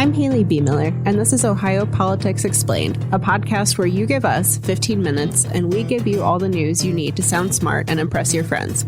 I'm Haley B. Miller, and this is Ohio Politics Explained, a podcast where you give us 15 minutes and we give you all the news you need to sound smart and impress your friends.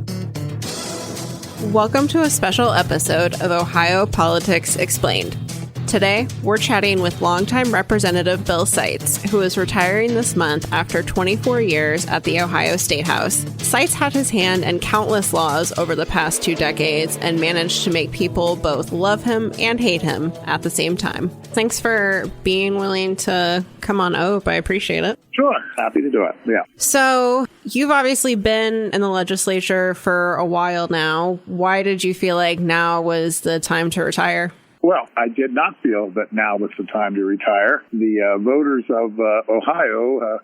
Welcome to a special episode of Ohio Politics Explained. Today, we're chatting with longtime Representative Bill Seitz, who is retiring this month after 24 years at the Ohio State House. Seitz had his hand in countless laws over the past 2 decades and managed to make people both love him and hate him at the same time. Thanks for being willing to come on OAP. I appreciate it. Sure. Happy to do it. Yeah. So you've obviously been in the legislature for a while now. Why did you feel like now was the time to retire? Well, I did not feel that now was the time to retire. The voters of Ohio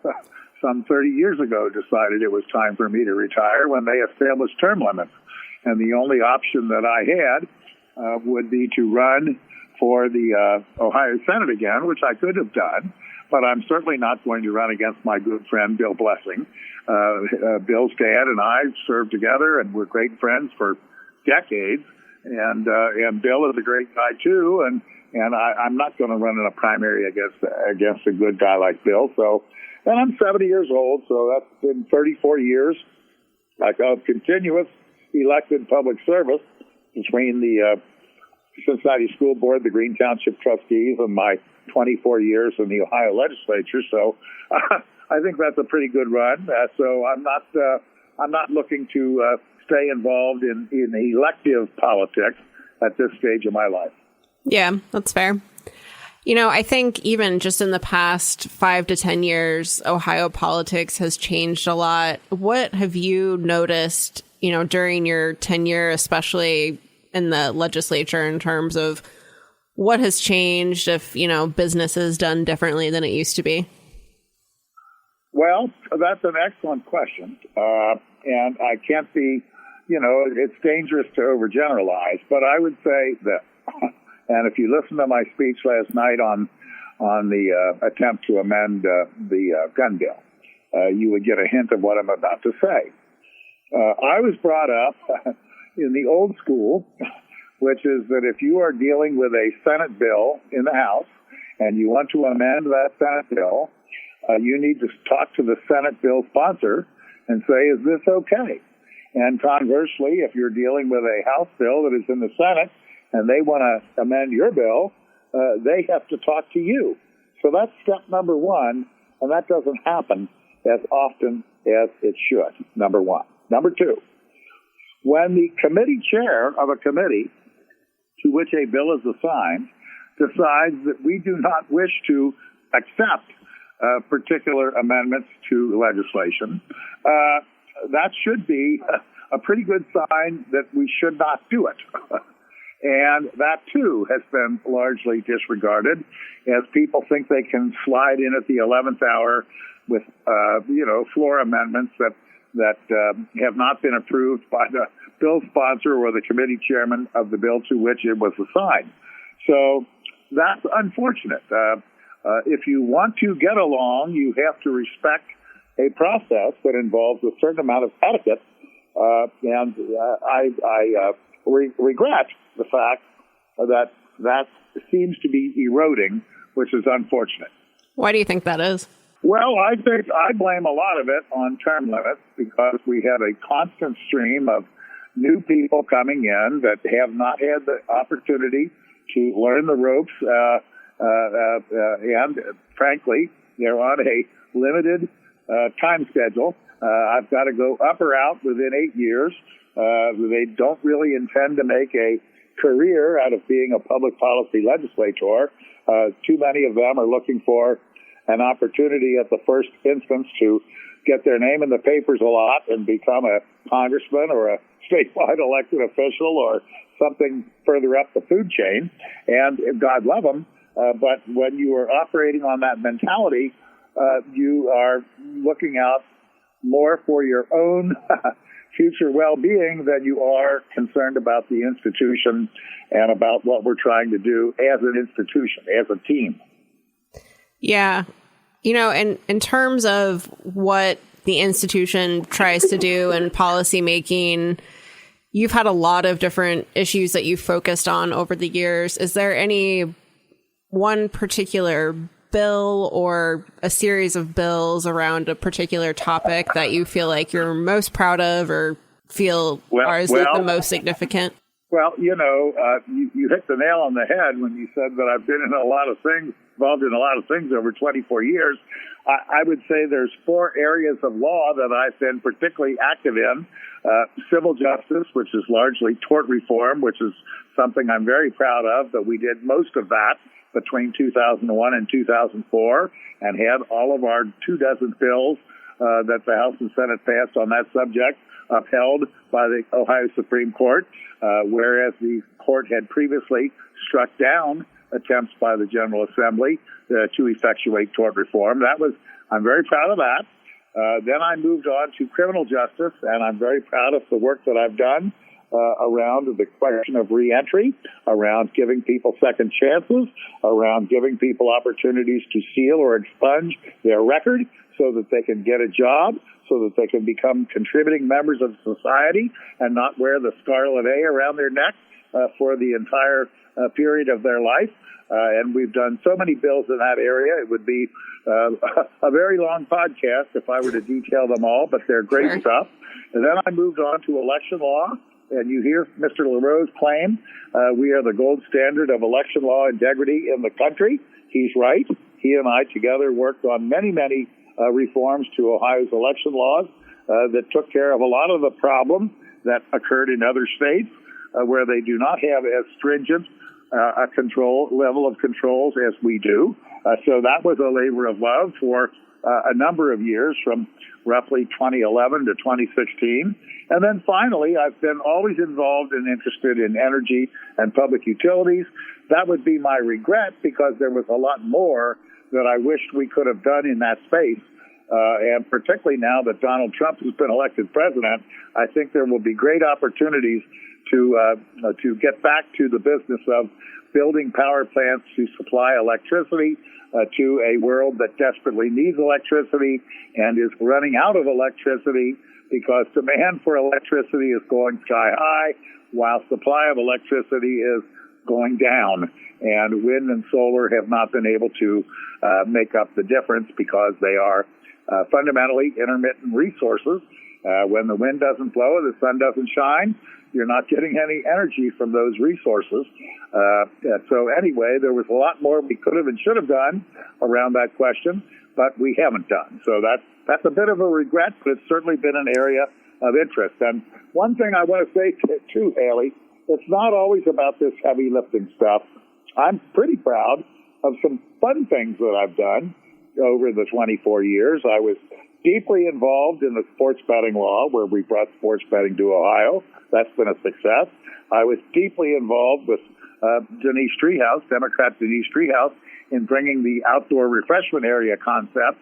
some 30 years ago decided it was time for me to retire when they established term limits. And the only option that I had would be to run for the Ohio Senate again, which I could have done. But I'm certainly not going to run against my good friend, Bill Blessing. Bill's dad and I served together and were great friends for decades. And Bill is a great guy too, and I'm not going to run in a primary against a good guy like Bill. So, and I'm 70 years old, so that's been 34 years of continuous elected public service between the Cincinnati School Board, the Green Township trustees, and my 24 years in the Ohio legislature. So, I think that's a pretty good run. So I'm not looking to stay involved in elective politics at this stage of my life. Yeah, that's fair. You know, I think even just in the past 5 to 10 years, Ohio politics has changed a lot. What have you noticed, you know, during your tenure, especially in the legislature, in terms of what has changed, if, you know, business is done differently than it used to be? Well, that's an excellent question. And I can't be, you know, it's dangerous to overgeneralize, but I would say that, and if you listen to my speech last night on the attempt to amend the gun bill, you would get a hint of what I'm about to say. I was brought up in the old school, which is that if you are dealing with a Senate bill in the House and you want to amend that Senate bill, you need to talk to the Senate bill sponsor and say, is this okay? And conversely, if you're dealing with a House bill that is in the Senate and they want to amend your bill, they have to talk to you. So that's step number one, and that doesn't happen as often as it should, number one. Number two, when the committee chair of a committee to which a bill is assigned decides that we do not wish to accept particular amendments to legislation, that should be a pretty good sign that we should not do it. And that, too, has been largely disregarded as people think they can slide in at the 11th hour with, floor amendments that have not been approved by the bill sponsor or the committee chairman of the bill to which it was assigned. So that's unfortunate. If you want to get along, you have to respect a process that involves a certain amount of etiquette, and I regret the fact that seems to be eroding, which is unfortunate. Why do you think that is? Well, I think I blame a lot of it on term limits because we have a constant stream of new people coming in that have not had the opportunity to learn the ropes, and frankly, they're on a limited time schedule. I've got to go up or out within 8 years. They don't really intend to make a career out of being a public policy legislator. Too many of them are looking for an opportunity at the first instance to get their name in the papers a lot and become a congressman or a statewide elected official or something further up the food chain. And God love them. But when you are operating on that mentality, you are looking out more for your own future well-being than you are concerned about the institution and about what we're trying to do as an institution, as a team. Yeah. You know, and in terms of what the institution tries to do and policy making, you've had a lot of different issues that you've focused on over the years. Is there any one particular bill or a series of bills around a particular topic that you feel like you're most proud of or feel are the most significant? Well, you hit the nail on the head when you said that I've been in a lot of things, involved in a lot of things over 24 years. I would say there's 4 areas of law that I've been particularly active in. Civil justice, which is largely tort reform, which is something I'm very proud of, that we did most of that between 2001 and 2004 and had all of our 24 bills that the House and Senate passed on that subject upheld by the Ohio Supreme Court, whereas the court had previously struck down attempts by the General Assembly to effectuate tort reform. I'm very proud of that. Then I moved on to criminal justice, and I'm very proud of the work that I've done around the question of reentry, around giving people second chances, around giving people opportunities to seal or expunge their record so that they can get a job, so that they can become contributing members of society and not wear the scarlet A around their neck for the entire period of their life. And we've done so many bills in that area. It would be a very long podcast if I were to detail them all, but they're great stuff. And then I moved on to election law. And you hear Mr. LaRose claim we are the gold standard of election law integrity in the country. He's right. He and I together worked on many, many reforms to Ohio's election laws that took care of a lot of the problems that occurred in other states where they do not have as stringent a level of controls as we do. So that was a labor of love for a number of years, from roughly 2011 to 2016. And then finally, I've been always involved and interested in energy and public utilities. That would be my regret, because there was a lot more that I wished we could have done in that space. And particularly now that Donald Trump has been elected president, I think there will be great opportunities to get back to the business of building power plants to supply electricity to a world that desperately needs electricity and is running out of electricity because demand for electricity is going sky high while supply of electricity is going down. And wind and solar have not been able to make up the difference because they are fundamentally intermittent resources. When the wind doesn't blow and the sun doesn't shine, you're not getting any energy from those resources. So anyway, there was a lot more we could have and should have done around that question, but we haven't done. So that's a bit of a regret, but it's certainly been an area of interest. And one thing I want to say too, Haley, it's not always about this heavy lifting stuff. I'm pretty proud of some fun things that I've done over the 24 years. I was deeply involved in the sports betting law, where we brought sports betting to Ohio. That's been a success. I was deeply involved with Denise Treehouse, Democrat Denise Treehouse, in bringing the outdoor refreshment area concept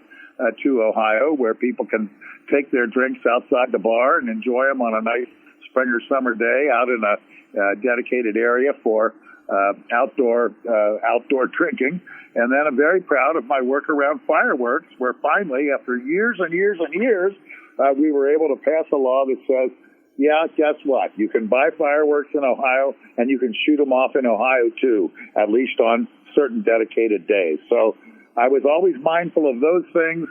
to Ohio, where people can take their drinks outside the bar and enjoy them on a nice spring or summer day out in a dedicated area for outdoor drinking. And then I'm very proud of my work around fireworks, where finally, after years and years and years, we were able to pass a law that says, yeah, guess what? You can buy fireworks in Ohio, and you can shoot them off in Ohio, too, at least on certain dedicated days. So I was always mindful of those things,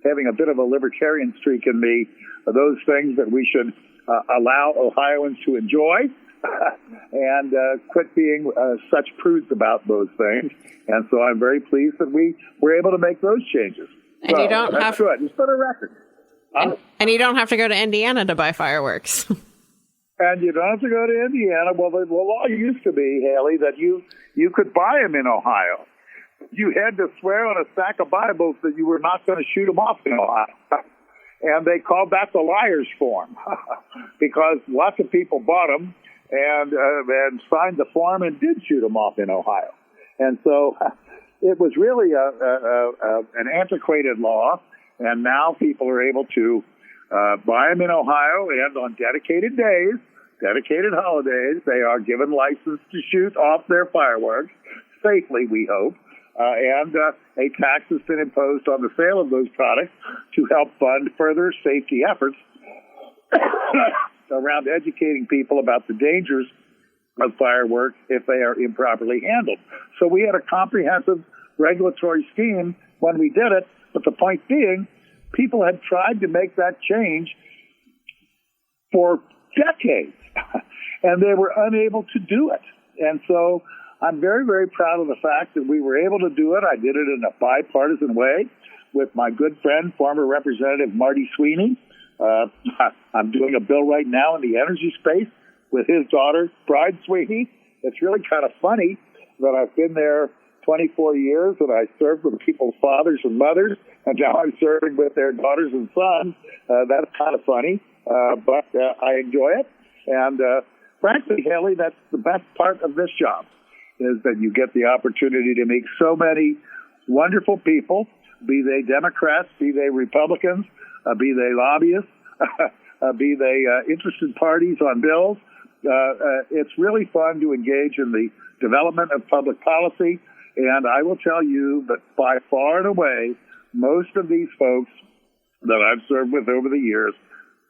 having a bit of a libertarian streak in me, those things that we should allow Ohioans to enjoy, and quit being such prudes about those things. And so I'm very pleased that we were able to make those changes. And so, you don't have good. Just for the record. And you don't have to go to Indiana to buy fireworks. And you don't have to go to Indiana. Well, the law used to be, Haley, that you could buy them in Ohio. You had to swear on a stack of Bibles that you were not going to shoot them off in Ohio. And they called that the liar's form because lots of people bought them and signed the form and did shoot them off in Ohio. And so it was really an antiquated law. And now people are able to buy them in Ohio, and on dedicated days, dedicated holidays, they are given license to shoot off their fireworks safely, we hope. And a tax has been imposed on the sale of those products to help fund further safety efforts around educating people about the dangers of fireworks if they are improperly handled. So we had a comprehensive regulatory scheme when we did it, but the point being, people had tried to make that change for decades, and they were unable to do it. And so I'm very, very proud of the fact that we were able to do it. I did it in a bipartisan way with my good friend, former Representative Marty Sweeney. I'm doing a bill right now in the energy space with his daughter, Bride Sweeney. It's really kind of funny that I've been there 24 years and I served with people's fathers and mothers, and now I'm serving with their daughters and sons. That's kind of funny, but I enjoy it. And frankly, Haley, that's the best part of this job, is that you get the opportunity to meet so many wonderful people, be they Democrats, be they Republicans, be they lobbyists, be they interested parties on bills. It's really fun to engage in the development of public policy. And I will tell you that by far and away, most of these folks that I've served with over the years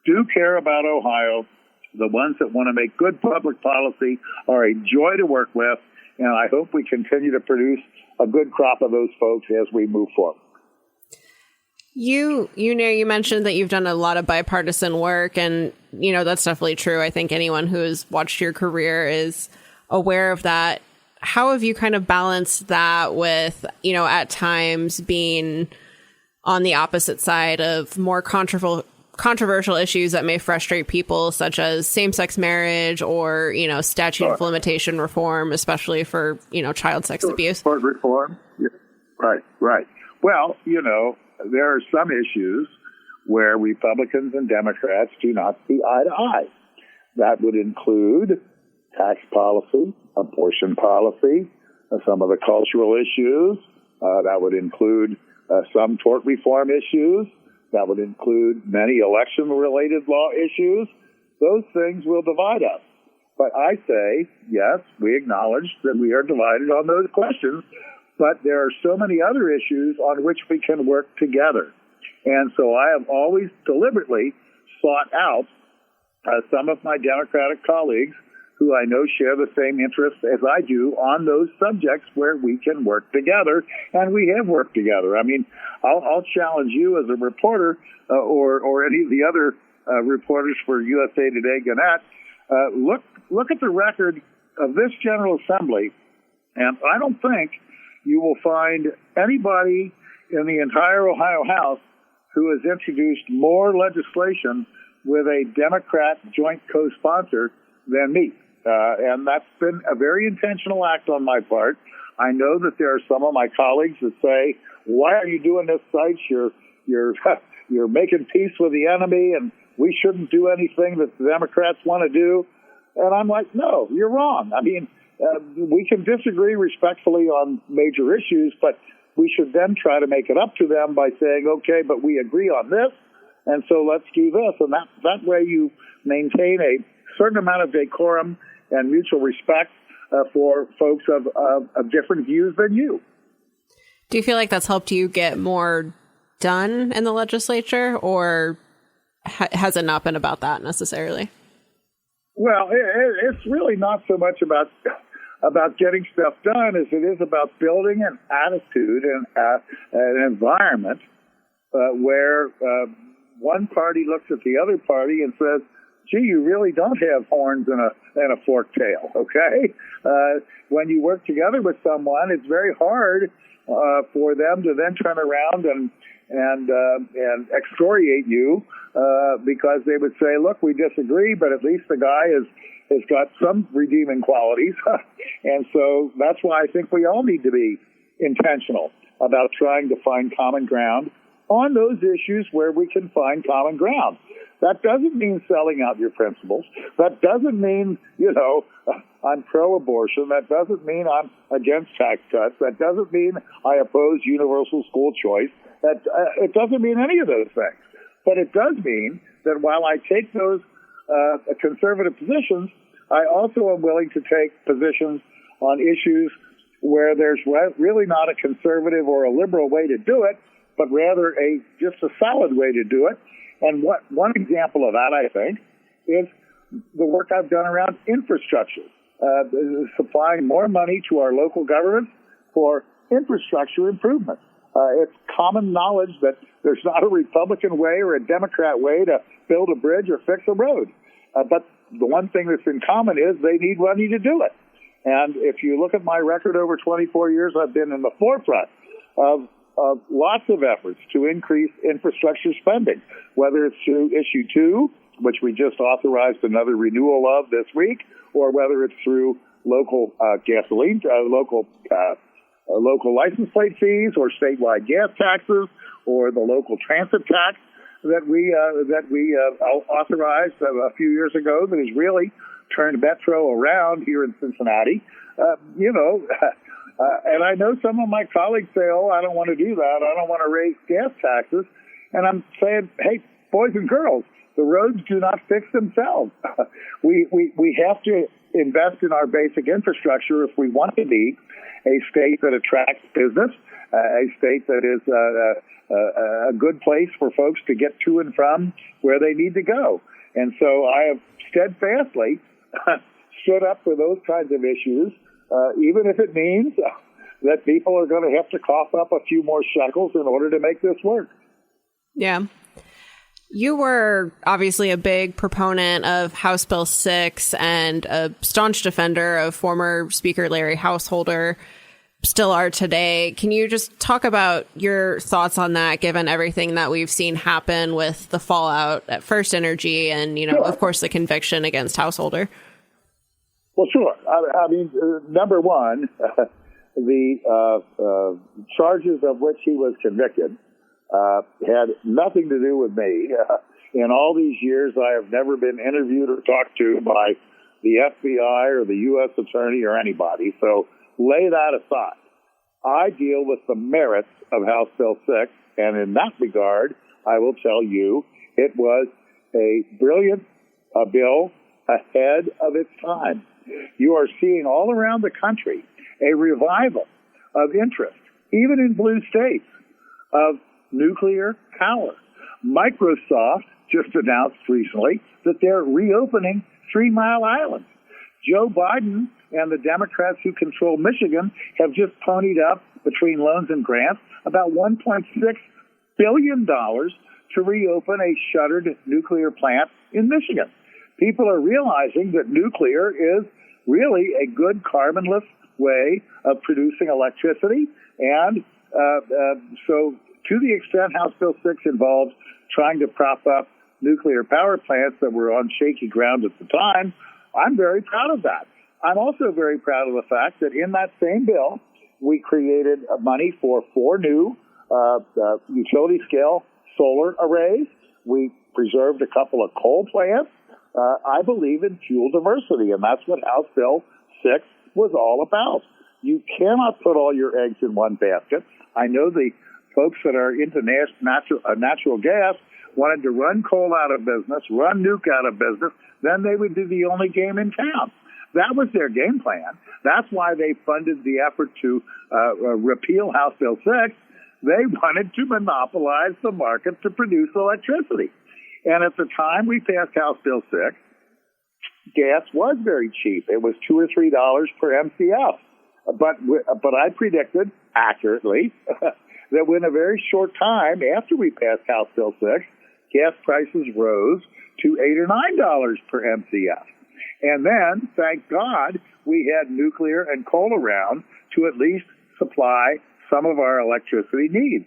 do care about Ohio. The ones that want to make good public policy are a joy to work with. And I hope we continue to produce a good crop of those folks as we move forward. You mentioned that you've done a lot of bipartisan work, and, that's definitely true. I think anyone who has watched your career is aware of that. How have you kind of balanced that with, at times being on the opposite side of more controversial issues that may frustrate people, such as same-sex marriage or, statute of limitation reform, especially for, child sex abuse? Tort reform. Yeah. Right. Well, there are some issues where Republicans and Democrats do not see eye to eye. That would include tax policy, abortion policy, some of the cultural issues. That would include some tort reform issues. That would include many election-related law issues. Those things will divide us. But I say, yes, we acknowledge that we are divided on those questions, but there are so many other issues on which we can work together. And so I have always deliberately sought out some of my Democratic colleagues who I know share the same interests as I do on those subjects where we can work together, and we have worked together. I mean, I'll challenge you as a reporter or any of the other reporters for USA Today Gannett. Look at the record of this General Assembly, and I don't think you will find anybody in the entire Ohio House who has introduced more legislation with a Democrat joint co-sponsor than me. And that's been a very intentional act on my part. I know that there are some of my colleagues that say, why are you doing this, Seitz? You're making peace with the enemy, and we shouldn't do anything that the Democrats want to do. And I'm like, no, you're wrong. I mean, we can disagree respectfully on major issues, but we should then try to make it up to them by saying, okay, but we agree on this, and so let's do this. And that way you maintain a certain amount of decorum and mutual respect for folks of different views than you. Do you feel like that's helped you get more done in the legislature, or has it not been about that necessarily? Well, it's really not so much about getting stuff done as it is about building an attitude and an environment where one party looks at the other party and says, gee, you really don't have horns and a forked tail, okay? When you work together with someone, it's very hard for them to then turn around and excoriate you because they would say, look, we disagree, but at least the guy has got some redeeming qualities. And so that's why I think we all need to be intentional about trying to find common ground on those issues where we can find common ground. That doesn't mean selling out your principles. That doesn't mean, I'm pro-abortion. That doesn't mean I'm against tax cuts. That doesn't mean I oppose universal school choice. It doesn't mean any of those things. But it does mean that while I take those conservative positions, I also am willing to take positions on issues where there's really not a conservative or a liberal way to do it, but rather just a solid way to do it. And one example of that, I think, is the work I've done around infrastructure. supplying more money to our local governments for infrastructure improvements. It's common knowledge that there's not a Republican way or a Democrat way to build a bridge or fix a road. But the one thing that's in common is they need money to do it. And if you look at my record over 24 years, I've been in the forefront of lots of efforts to increase infrastructure spending, whether it's through Issue 2, which we just authorized another renewal of this week, or whether it's through local local license plate fees, or statewide gas taxes, or the local transit tax that we authorized a few years ago that has really turned Metro around here in Cincinnati. And I know some of my colleagues say, "Oh, I don't want to do that. I don't want to raise gas taxes." And I'm saying, hey, boys and girls, the roads do not fix themselves. We have to invest in our basic infrastructure if we want to be a state that attracts business, a state that is a good place for folks to get to and from where they need to go. And so I have steadfastly stood up for those kinds of issues, even if it means that people are going to have to cough up a few more shekels in order to make this work. Yeah. You were obviously a big proponent of House Bill 6 and a staunch defender of former Speaker Larry Householder, still are today. Can you just talk about your thoughts on that, given everything that we've seen happen with the fallout at First Energy and, Sure. Of course, the conviction against Householder? Well, sure. I mean, number one, the charges of which he was convicted had nothing to do with me. In all these years, I have never been interviewed or talked to by the FBI or the U.S. Attorney or anybody. So lay that aside. I deal with the merits of House Bill 6, and in that regard, I will tell you it was a brilliant bill ahead of its time. You are seeing all around the country a revival of interest, even in blue states, of nuclear power. Microsoft just announced recently that they're reopening 3 Mile Island. Joe Biden and the Democrats who control Michigan have just ponied up, between loans and grants, about $1.6 billion to reopen a shuttered nuclear plant in Michigan. People are realizing that nuclear is really a good carbonless way of producing electricity. And so to the extent House Bill 6 involves trying to prop up nuclear power plants that were on shaky ground at the time, I'm very proud of that. I'm also very proud of the fact that in that same bill, we created money for 4 new utility-scale solar arrays. We preserved a couple of coal plants. I believe in fuel diversity, and that's what House Bill 6 was all about. You cannot put all your eggs in one basket. I know the folks that are into natural gas wanted to run coal out of business, run nuke out of business, then they would be the only game in town. That was their game plan. That's why they funded the effort to repeal House Bill 6. They wanted to monopolize the market to produce electricity. And at the time we passed House Bill 6, gas was very cheap. It was $2 or $3 per MCF. But I predicted accurately that in a very short time after we passed House Bill 6, gas prices rose to $8 or $9 per MCF. And then, thank God, we had nuclear and coal around to at least supply some of our electricity needs.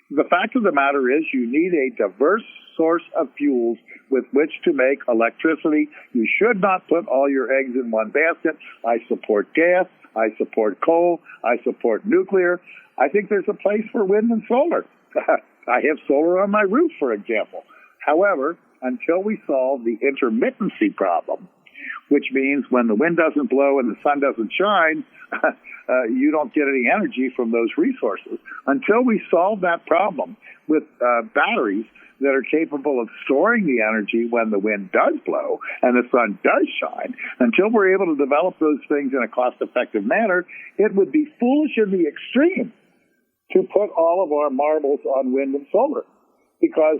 The fact of the matter is you need a diverse source of fuels with which to make electricity. You should not put all your eggs in one basket. I support gas. I support coal. I support nuclear. I think there's a place for wind and solar. I have solar on my roof, for example. However, until we solve the intermittency problem, which means when the wind doesn't blow and the sun doesn't shine, you don't get any energy from those resources. Until we solve that problem with batteries that are capable of storing the energy when the wind does blow and the sun does shine, until we're able to develop those things in a cost-effective manner, it would be foolish in the extreme to put all of our marbles on wind and solar. Because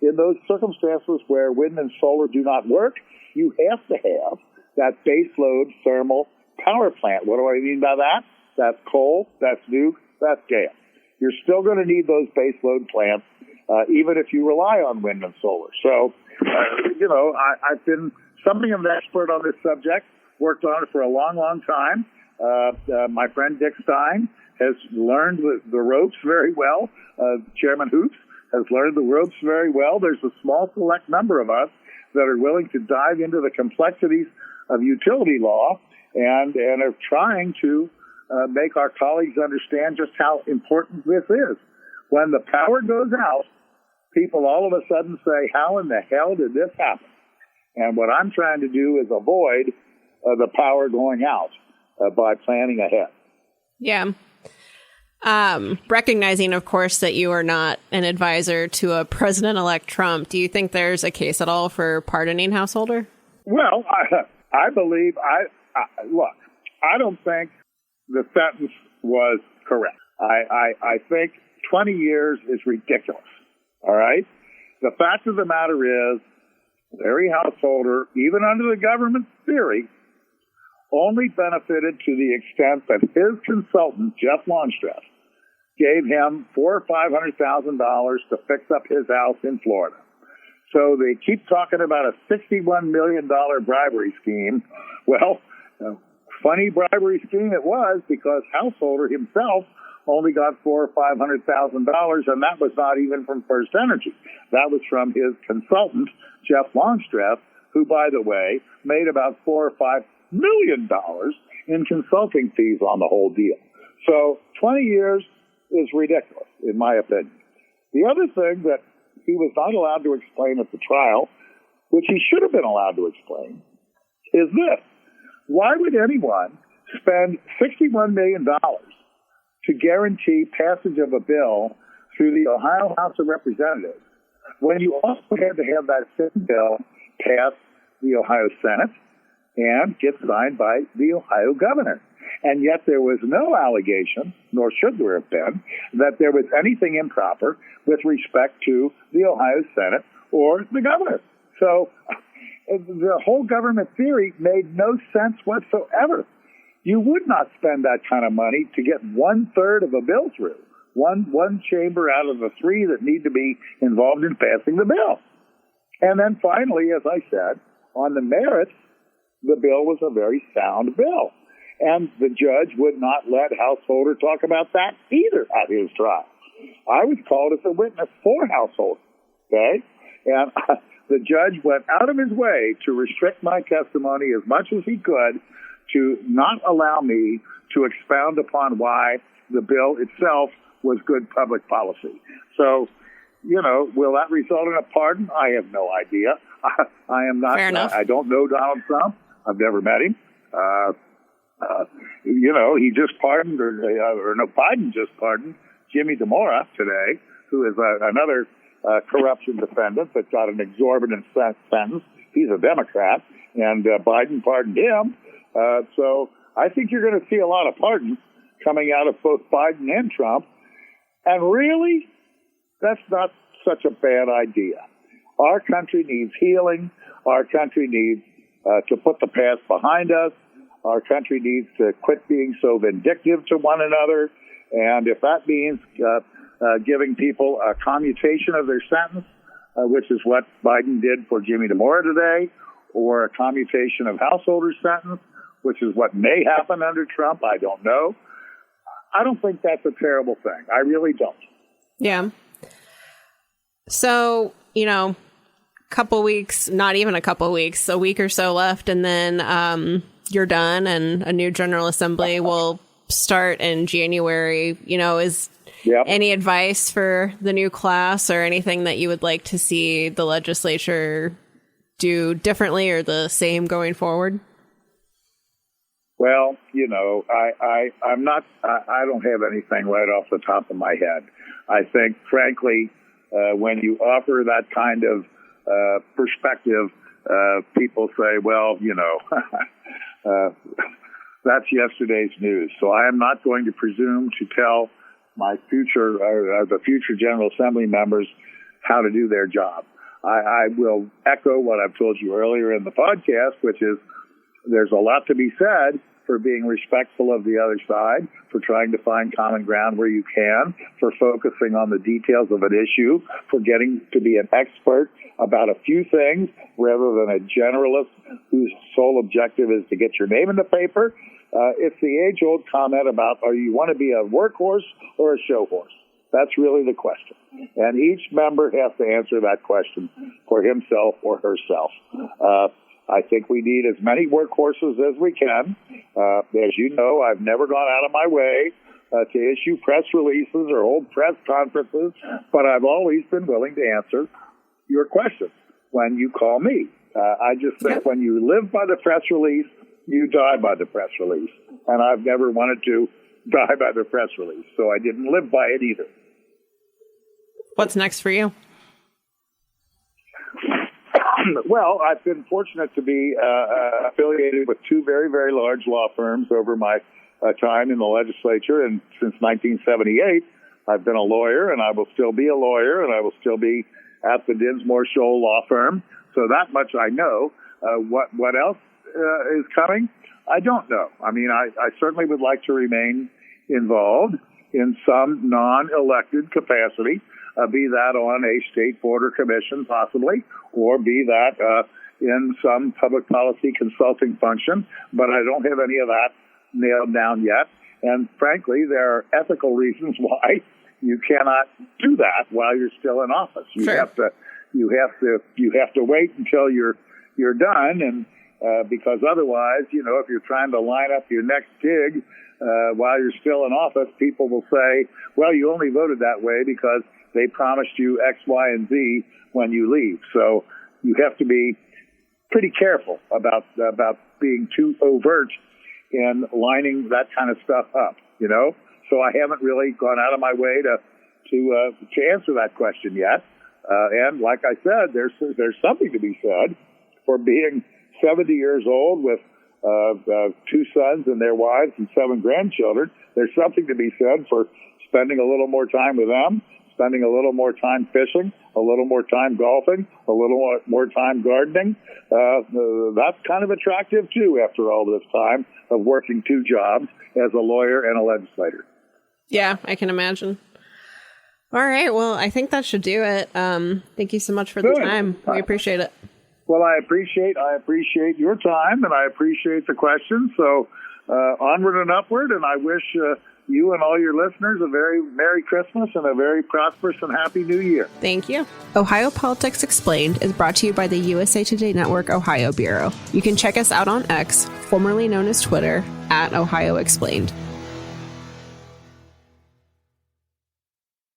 in those circumstances where wind and solar do not work, you have to have that baseload thermal power plant. What do I mean by that? That's coal, that's nuke, that's gas. You're still going to need those baseload plants, even if you rely on wind and solar. So, I've been something of an expert on this subject, worked on it for a long, long time. My friend Dick Stein has learned the ropes very well. Chairman Hoops has learned the ropes very well. There's a small select number of us that are willing to dive into the complexities of utility law and are trying to make our colleagues understand just how important this is. When the power goes out, people all of a sudden say, how in the hell did this happen? And what I'm trying to do is avoid the power going out by planning ahead. Yeah. Recognizing, of course, that you are not an advisor to a President-elect Trump, do you think there's a case at all for pardoning Householder? Well, I believe, look, I don't think the sentence was correct. I think 20 years is ridiculous, all right? The fact of the matter is, Larry Householder, even under the government's theory, only benefited to the extent that his consultant, Jeff Longstreth, gave him $400,000 or $500,000 to fix up his house in Florida. So they keep talking about a $61 million bribery scheme. Well, funny bribery scheme it was, because Householder himself only got $400,000 or $500,000, and that was not even from First Energy. That was from his consultant, Jeff Longstreth, who, by the way, made about $4 or $5 million in consulting fees on the whole deal. So 20 years is ridiculous, in my opinion. The other thing that he was not allowed to explain at the trial, which he should have been allowed to explain, is this. Why would anyone spend $61 million to guarantee passage of a bill through the Ohio House of Representatives when you also had to have that same bill pass the Ohio Senate and get signed by the Ohio governor? And yet there was no allegation, nor should there have been, that there was anything improper with respect to the Ohio Senate or the governor. So the whole government theory made no sense whatsoever. You would not spend that kind of money to get 1/3 of a bill through, one chamber out of the three that need to be involved in passing the bill. And then finally, as I said, on the merits, the bill was a very sound bill. And the judge would not let Householder talk about that either at his trial. I was called as a witness for Householder, okay? And the judge went out of his way to restrict my testimony as much as he could to not allow me to expound upon why the bill itself was good public policy. So, will that result in a pardon? I have no idea. I am not. Fair enough. I don't know Donald Trump. I've never met him. He just pardoned, Biden just pardoned Jimmy DeMora today, who is another corruption defendant that got an exorbitant sentence. He's a Democrat, and Biden pardoned him. So I think you're going to see a lot of pardons coming out of both Biden and Trump. And really, that's not such a bad idea. Our country needs healing. Our country needs to put the past behind us. Our country needs to quit being so vindictive to one another. And if that means giving people a commutation of their sentence, which is what Biden did for Jimmy DeMora today, or a commutation of Householder's sentence, which is what may happen under Trump, I don't know. I don't think that's a terrible thing. I really don't. Yeah. So, couple weeks, not even a couple weeks, a week or so left, and then you're done, and a new General Assembly will start in January. Is any advice for the new class or anything that you would like to see the legislature do differently or the same going forward? Well, I'm not. I don't have anything right off the top of my head. I think, frankly, when you offer that kind of perspective, people say, well, that's yesterday's news. So I am not going to presume to tell my the future General Assembly members how to do their job. I will echo what I've told you earlier in the podcast, which is there's a lot to be said for being respectful of the other side, for trying to find common ground where you can, for focusing on the details of an issue, for getting to be an expert about a few things rather than a generalist whose sole objective is to get your name in the paper. It's the age-old comment about, you want to be a workhorse or a show horse? That's really the question. And each member has to answer that question for himself or herself. I think we need as many workhorses as we can. As you know, I've never gone out of my way to issue press releases or hold press conferences, but I've always been willing to answer your questions when you call me. I just think when you live by the press release, you die by the press release. And I've never wanted to die by the press release, so I didn't live by it either. What's next for you? Well, I've been fortunate to be affiliated with two very, very large law firms over my time in the legislature. And since 1978, I've been a lawyer, and I will still be a lawyer, and I will still be at the Dinsmore Shoal Law Firm. So that much I know. What else is coming? I don't know. I mean, I certainly would like to remain involved in some non-elected capacity, be that on a state border commission possibly, or be that in some public policy consulting function. But I don't have any of that nailed down yet. And frankly, there are ethical reasons why you cannot do that while you're still in office. You have to wait until you're done, and because otherwise, if you're trying to line up your next gig while you're still in office, people will say, well, you only voted that way because they promised you X, Y, and Z when you leave. So you have to be pretty careful about being too overt in lining that kind of stuff up, So I haven't really gone out of my way to answer that question yet. And like I said, there's something to be said for being 70 years old with two sons and their wives and 7 grandchildren. There's something to be said for spending a little more time with them, spending a little more time fishing, a little more time golfing, a little more time gardening. That's kind of attractive, too, after all this time of working 2 jobs as a lawyer and a legislator. Yeah, I can imagine. All right. Well, I think that should do it. Thank you so much for the time. We appreciate it. Well, I appreciate your time, and I appreciate the questions. So onward and upward, and I wish you and all your listeners a very Merry Christmas and a very prosperous and happy New Year. Thank you. Ohio Politics Explained is brought to you by the USA Today Network Ohio Bureau. You can check us out on X, formerly known as Twitter, @Ohio Explained.